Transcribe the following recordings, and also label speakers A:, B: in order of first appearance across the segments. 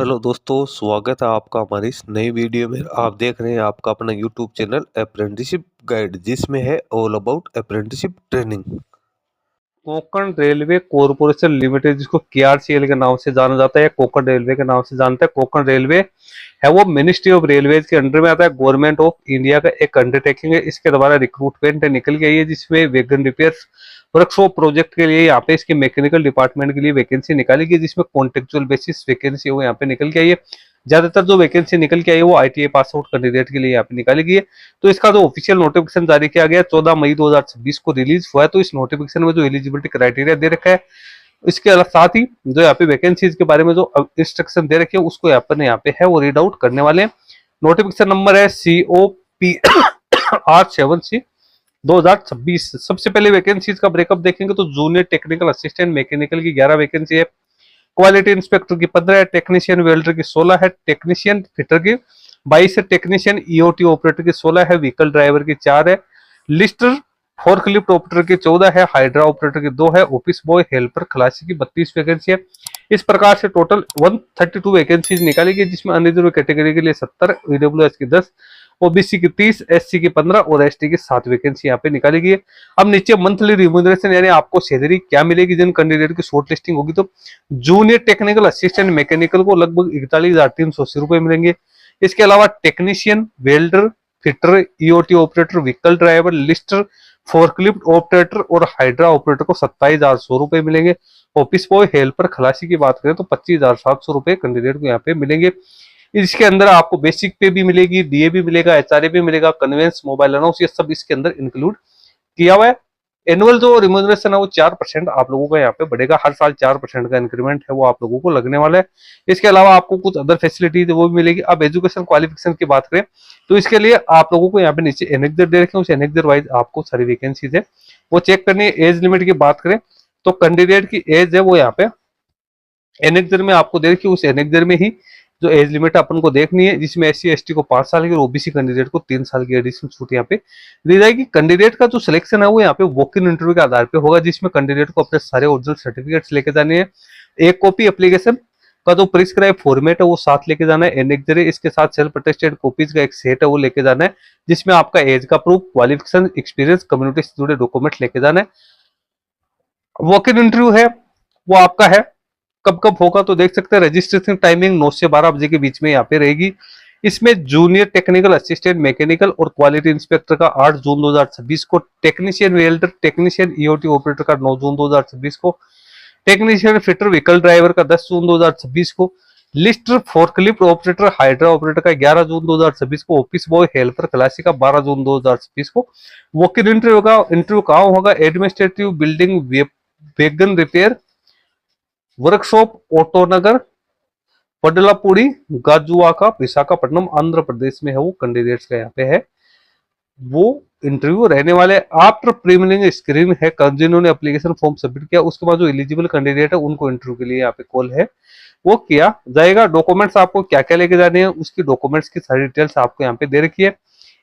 A: Hello दोस्तों, स्वागत है आपका हमारी इस नई वीडियो में। आप देख रहे हैं आपका अपना यूट्यूब चैनल अप्रेंटिसशिप गाइड, जिसमें है all about apprenticeship training.
B: Konkan railway corporation limited, जिसको केआरसीएल के नाम से जाना जाता है या कोंकण रेलवे के नाम से जानता है। कोंकण रेलवे है वो मिनिस्ट्री ऑफ रेलवेज के अंडर में आता है। गवर्नमेंट ऑफ इंडिया का एक अंडरटेकिंग है। इसके द्वारा रिक्रूटमेंट निकल के आई है, जिसमें वैगन रिपेयर्स वर्कशॉप प्रोजेक्ट के लिए यहाँ पे इसके मैकेनिकल डिपार्टमेंट के लिए वैकेंसी निकाली गई, जिसमें कॉन्ट्रेक्चुअल बेसिस वैकेंसी वो यहाँ पे निकल के आई है। ज्यादातर जो वैकेंसी निकल के आई है वो आईटीआई पास आउट कैंडिडेट के लिए यहाँ पे निकाली गई है। तो इसका जो ऑफिशियल नोटिफिकेशन जारी किया गया 14 मई 2026 को रिलीज हुआ है। तो इस नोटिफिकेशन में जो एलिजिबिलिटी क्राइटेरिया दे रखा है, इसके साथ ही जो यहाँ पे वैकेंसीज के बारे में जो इंस्ट्रक्शन दे रखे हैं उसको यहाँ पे है वो रीड आउट करने वाले हैं। नोटिफिकेशन नंबर है COP-R7C 2026। सबसे पहले वैकेंसीज का ब्रेकअप देखेंगे तो जूनियर टेक्निकल असिस्टेंट मैकेनिकल की 11 वैकेंसी है, क्वालिटी इंस्पेक्टर की 15 है, टेक्नीशियन वेल्डर की 16 है, टेक्नीशियन फिटर की 22 है, टेक्नीशियन ईओटी ऑपरेटर की 16 है, व्हीकल ड्राइवर की 4 है, लिस्टर फोर्कलिफ्ट ऑपरेटर की 14 है, हाइड्रा ऑपरेटर की 2 है, ऑफिस बॉय हेल्पर खलासी की 32 वैकेंसी है। इस प्रकार से टोटल 132 वैकेंसीज निकाली गई, जिसमें अनरिजर्व कैटेगरी के लिए 70, ईडब्ल्यूएस की 10, ओबीसी की 30, एससी की 15 और एसटी की 7 वैकेंसी यहाँ पे निकाली गई है। अब नीचे मंथली रिम्यूनरेशन यानी आपको सैलरी क्या मिलेगी जिन कैंडिडेट की शॉर्ट लिस्टिंग होगी, तो जूनियर टेक्निकल असिस्टेंट मैकेनिकल को लगभग 41,380 रुपए मिलेंगे। इसके अलावा technician welder fitter EOT operator vehicle driver Lister forklift operator और हाइड्रा ऑपरेटर को 27,100 रुपए मिलेंगे। ऑफिस बॉय हेल्पर खलासी की बात करें तो 25,700 रुपए कैंडिडेट को यहाँ पे मिलेंगे। इसके अंदर आपको बेसिक पे भी मिलेगी, डीए भी मिलेगा, एचआरए भी मिलेगा, कन्वेंस मोबाइल अनाउंस, ये सब इसके अंदर इंक्लूड किया हुआ है। एनुअल जो रिम्यूनरेशन है वो 4% आप लोगों का यहाँ पे बढ़ेगा। हर साल 4% का इंक्रीमेंट है वो आप लोगों को लगने वाला है। इसके अलावा आपको कुछ अदर फैसिलिटीज वो भी मिलेगी। अब एजुकेशन क्वालिफिकेशन की बात करें तो इसके लिए आप लोगों को यहाँ पे नीचे एनेक्जर दे रखे हैं, उस एनेक्जर वाइज आपको सारी वैकेंसीज है वो चेक करनी है। एज लिमिट की बात करें तो कैंडिडेट की एज है वो यहाँ पे एनेक्जर में आपको दे रखी है, उस एनेक्जर में ही जो एज लिमिट अपन को देखनी है, जिसमें एससी एसटी को 5 साल की और ओबीसी कैंडिडेट को 3 साल की एडिशनल छूट यहाँ पे दी जाएगी। कैंडिडेट का जो सिलेक्शन है वो यहाँ पे वॉक इन इंटरव्यू के आधार पे होगा, जिसमें कैंडिडेट को अपने सारे ओरिजिनल सर्टिफिकेट्स लेके जाने हैं। एक कॉपी एप्लीकेशन का जो प्रिस्क्राइब फॉर्मेट है वो साथ लेके जाना है। एनेक्जर इसके साथ सेल्फ अटेस्टेड कॉपीज का एक सेट है वो लेके जाना है, जिसमें आपका एज का प्रूफ, क्वालिफिकेशन, एक्सपीरियंस, कम्युनिटी से जुड़े डॉक्यूमेंट लेके जाना है। वॉक इन इंटरव्यू है वो आपका है कब कब होगा तो देख सकते हैं। रजिस्ट्रेशन टाइमिंग 9 से 12 बजे के बीच में यहाँ पे रहेगी। इसमें जूनियर टेक्निकल असिस्टेंट मैकेनिकल और क्वालिटी इंस्पेक्टर का 8 जून 2026 को, technician welder technician EOT operator का 9 जून 2026 को, टेक्नीशियन फिटर व्हीकल ड्राइवर का 10 जून 2026 को, Lister forklift operator hydra operator का 11 जून 2026 को, ऑफिस बॉय हेल्पर क्लासी का 12 जून 2026 को। वॉक इन इंटरव्यू कहाँ होगा? Administrative building wagon repair workshop Autonagar Padlapudi Gajuwaka Visakhapatnam Andhra Pradesh में है वो कैंडिडेट्स का यहाँ पे है वो इंटरव्यू रहने वाले। आफ्टर प्रीलिमिनरी स्क्रीन है, जिन्होंने एप्लीकेशन फॉर्म सबमिट किया उसके बाद जो एलिजिबल कैंडिडेट है उनको इंटरव्यू के लिए यहाँ पे कॉल है वो किया जाएगा। डॉक्यूमेंट्स आपको क्या क्या लेके जाने हैं उसकी डॉक्यूमेंट्स की सारी डिटेल्स आपको यहाँ पे दे रखी है,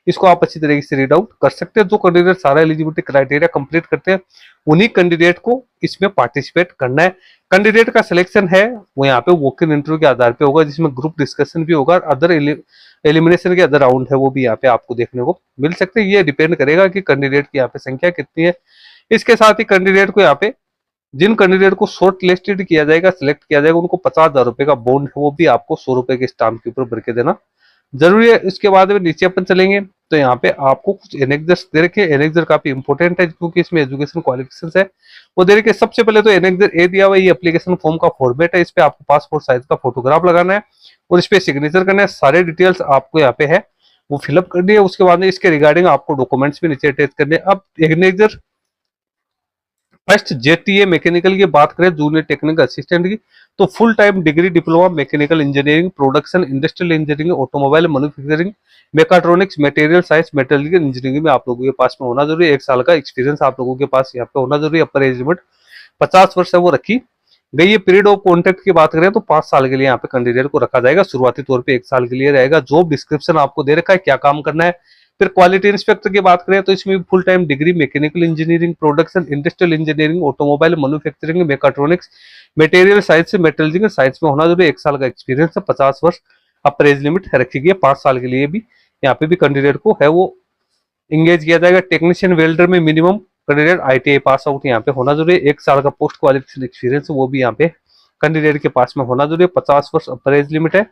B: इसको आप अच्छी तरीके से रीड आउट कर सकते हैं। जो कैंडिडेट सारा एलिजिबिलिटी क्राइटेरिया कंप्लीट करते हैं उन्हीं कैंडिडेट को इसमें पार्टिसिपेट करना है। कैंडिडेट का सिलेक्शन है वो यहाँ पे वॉक इन इंटरव्यू के आधार पे होगा, जिसमें ग्रुप डिस्कशन भी होगा, अदर एलिमिनेशन के अदर राउंड है वो भी यहाँ पे आपको देखने को मिल सकते हैं। ये डिपेंड करेगा कि कैंडिडेट की यहाँ पे संख्या कितनी है। इसके साथ ही कैंडिडेट को यहाँ पे जिन कैंडिडेट को शॉर्ट लिस्टेड किया जाएगा, सिलेक्ट किया जाएगा, उनको 50,000 रुपए का बॉन्ड है वो भी आपको 100 रुपए के स्टाम्प के ऊपर भर के देना जरूरी है। इसके बाद में नीचे अपन चलेंगे तो यहाँ पे आपको कुछ एनेक्जर्स दे रखे। एनेक्जर काफी इंपॉर्टेंट है क्योंकि इसमें एजुकेशन क्वालिफिकेशन है वो दे रखे। सबसे पहले तो एनेक्जर ए दिया हुआ, ये एप्लीकेशन फॉर्म का फॉर्मेट है, इस पे आपको पासपोर्ट साइज का फोटोग्राफ लगाना है और इस पे सिग्नेचर करना है। सारे डिटेल्स आपको यहाँ पे है वो फिलअप करनी है। उसके बाद में इसके रिगार्डिंग आपको डॉक्यूमेंट्स भी नीचे अटैच करने हैं। अब एनेक्जर फर्स्ट जेटीए मैकेनिकल की बात करें, जूनियर टेक्निकल असिस्टेंट की, तो full time degree diploma mechanical engineering, production, industrial engineering, automobile manufacturing, mechatronics, material science, metallurgical engineering में आप लोगों के पास में होना जरूरी है। 1 साल का एक्सपीरियंस आप लोगों के पास यहाँ पे होना जरूरी है। अपर एज लिमिट 50 वर्ष है वो रखी गई है। पीरियड ऑफ कॉन्ट्रैक्ट की बात करें तो 5 साल के लिए यहाँ पे कैंडिडेट को रखा जाएगा। शुरुआती तौर पे 1 साल के लिए रहेगा। जॉब डिस्क्रिप्शन आपको दे रखा है, क्या काम करना है, फिर क्वालिटी इंस्पेक्टर की बात करें तो इसमें full time degree mechanical engineering, production, industrial engineering, automobile, manufacturing, mechatronics, material science, metallurgy science में होना जरूरी। 1 साल का एक्सपीरियंस है, 50 वर्ष अपर एज लिमिट रखी गई है। 5 साल के लिए भी यहाँ पे भी कैंडिडेट को है वो इंगेज किया जाएगा। टेक्नीशियन वेल्डर में minimum candidate ITI pass out यहाँ पे होना जरूरी है। 1 साल का पोस्ट क्वालिफिकेशन एक्सपीरियंस वो भी यहाँ पे कैंडिडेट के पास में होना जरूरी है। 50 वर्ष अपर एज लिमिट है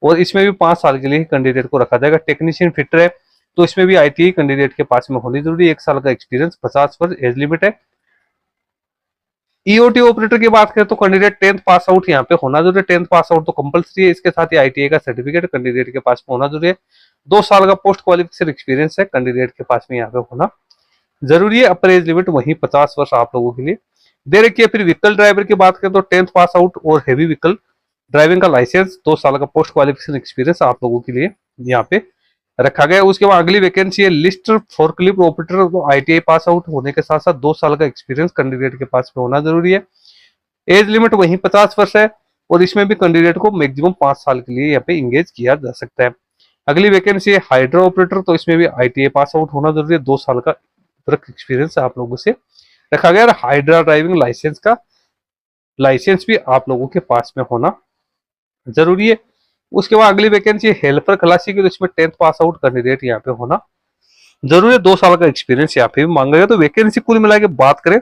B: और इसमें भी 5 साल के लिए कैंडिडेट को रखा जाएगा। टेक्नीशियन फिटर है तो इसमें भी ITI कैंडिडेट के पास में होनी जरूरी है। 1 साल का एक्सपीरियंस, 50 वर्ष एज लिमिट है। EOT ऑपरेटर की बात करें तो कैंडिडेट 10th पास आउट यहाँ पे होना जरूरी है। 10th पास आउट तो कंपलसरी है, इसके साथ ही ITI का सर्टिफिकेट कैंडिडेट के पास में होना जरूरी है। 2 साल का पोस्ट क्वालिफिकेशन एक्सपीरियंस है कैंडिडेट के पास में यहाँ पे होना जरूरी है। अपर एज लिमिट वही 50 वर्ष आप लोगों के लिए दे रखी है। फिर व्हीकल ड्राइवर की बात करें तो 10th पास आउट और हेवी व्हीकल ड्राइविंग का लाइसेंस, 2 साल का पोस्ट क्वालिफिकेशन एक्सपीरियंस आप लोगों के लिए यहाँ पे रखा गया है। उसके बाद अगली वैकेंसी है लिस्ट फोर्कलिफ्ट ऑपरेटर, तो ITI पास आउट होने के साथ साथ 2 साल का एक्सपीरियंस कैंडिडेट के पास में होना जरूरी है। एज लिमिट वही 50 वर्ष है और इसमें भी कैंडिडेट को मैक्सिमम 5 साल के लिए यहाँ पे इंगेज किया जा सकता है। अगली वैकेंसी है हाइड्रा ऑपरेटर, तो इसमें भी ITI पास आउट होना जरूरी है। 2 साल का एक्सपीरियंस आप लोगों से रखा गया। हाइड्रा ड्राइविंग लाइसेंस का लाइसेंस भी आप लोगों के पास में होना जरूरी है। उसके बाद अगली वैकेंसी है हेल्पर खलासी की, तो इसमें 10th पास आउट कैंडिडेट यहाँ पे होना जरूरी है। 2 साल का एक्सपीरियंस यहाँ पे भी मांगा गया। तो वैकेंसी कुल मिला के बात करें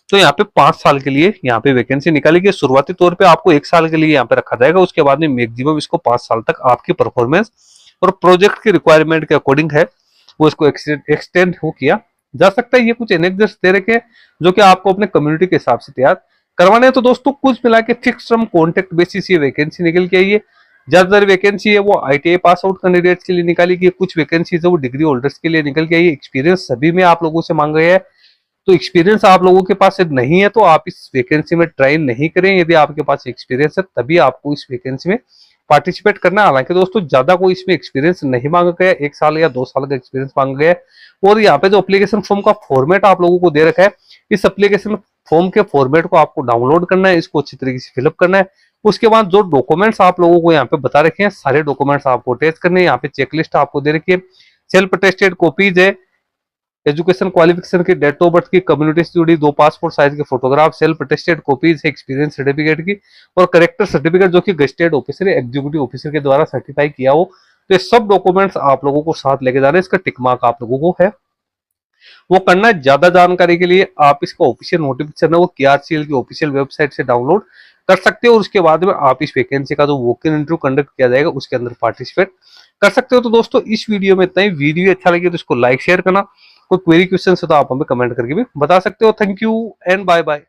B: तो यहाँ पे 5 साल के लिए यहाँ पे वैकेंसी निकाली गई। शुरुआती तौर पे आपको 1 साल के लिए यहाँ पे रखा जाएगा, उसके बाद में मैक्सिमम इसको 5 साल तक आपकी परफॉर्मेंस और प्रोजेक्ट की रिक्वायरमेंट के अकॉर्डिंग है वो इसको एक्सटेंड हो किया जा सकता है। ये कुछ एनेक्डोट्स दे रखे हैं जो कि आपको अपने कम्युनिटी के हिसाब से तैयार करवाने हैं। तो दोस्तों कुछ मिला के फिक्स टर्म कॉन्ट्रैक्ट बेसिस ये वैकेंसी निकल के आई है। ज्यादातर वैकेंसी है वो ITI पास आउट कैंडिडेट्स के लिए निकाली गई, कुछ वैकेंसी है वो डिग्री होल्डर्स के लिए निकल के आई है। एक्सपीरियंस सभी में आप लोगों से मांगा गया है, तो एक्सपीरियंस आप लोगों के पास यदि नहीं है तो आप इस वैकेंसी में ट्राई नहीं करें। यदि आपके पास एक्सपीरियंस है तभी आपको इस वैकेंसी में पार्टिसिपेट करना है। हालांकि दोस्तों ज्यादा कोई इसमें एक्सपीरियंस नहीं मांगा गया, 1 साल या 2 साल का एक्सपीरियंस मांगा गया है। और यहाँ पे जो एप्लीकेशन फॉर्म का फॉर्मेट आप लोगों को दे रखा है, इस एप्लीकेशन फॉर्म के फॉर्मेट को आपको डाउनलोड करना है, इसको अच्छी तरीके से फिलअप करना है। उसके बाद जो डॉक्यूमेंट्स आप लोगों को यहाँ पे बता रखे हैं सारे डॉक्यूमेंट्स आपको अटैच करने हैं। यहाँ पे चेकलिस्ट आपको दे रखी है, सेल्फ अटेस्टेड कॉपीज है, एजुकेशन क्वालिफिकेशन की, डेट ऑफ बर्थ की, कम्युनिटी से जुड़ी 2 पासपोर्ट साइज के फोटोग्राफ, सेल्फ अटेस्टेड कॉपीज है एक्सपीरियंस सर्टिफिकेट की, और करेक्टर सर्टिफिकेट जो कि गेस्टेड ऑफिसर या एग्जीक्यूटिव ऑफिसर के द्वारा सर्टिफाई किया हो। तो ये सब डॉक्यूमेंट्स आप लोगों को साथ लेके जाना है। इसका टिक मार्क आप लोगों को है वो करना है। ज्यादा जानकारी के लिए आप इसका ऑफिशियल नोटिफिकेशन है वो KRCL की ऑफिशियल वेबसाइट से डाउनलोड कर सकते हो और उसके बाद में आप इस वैकेंसी का जो वॉक इन इंटरव्यू कंडक्ट किया जाएगा उसके अंदर पार्टिसिपेट कर सकते हो। तो दोस्तों इस वीडियो में इतना ही। वीडियो अच्छा लगे तो इसको लाइक शेयर करना, कोई क्वेरी क्वेश्चन है तो आप हमें कमेंट करके भी बता सकते हो। Thank you and bye bye.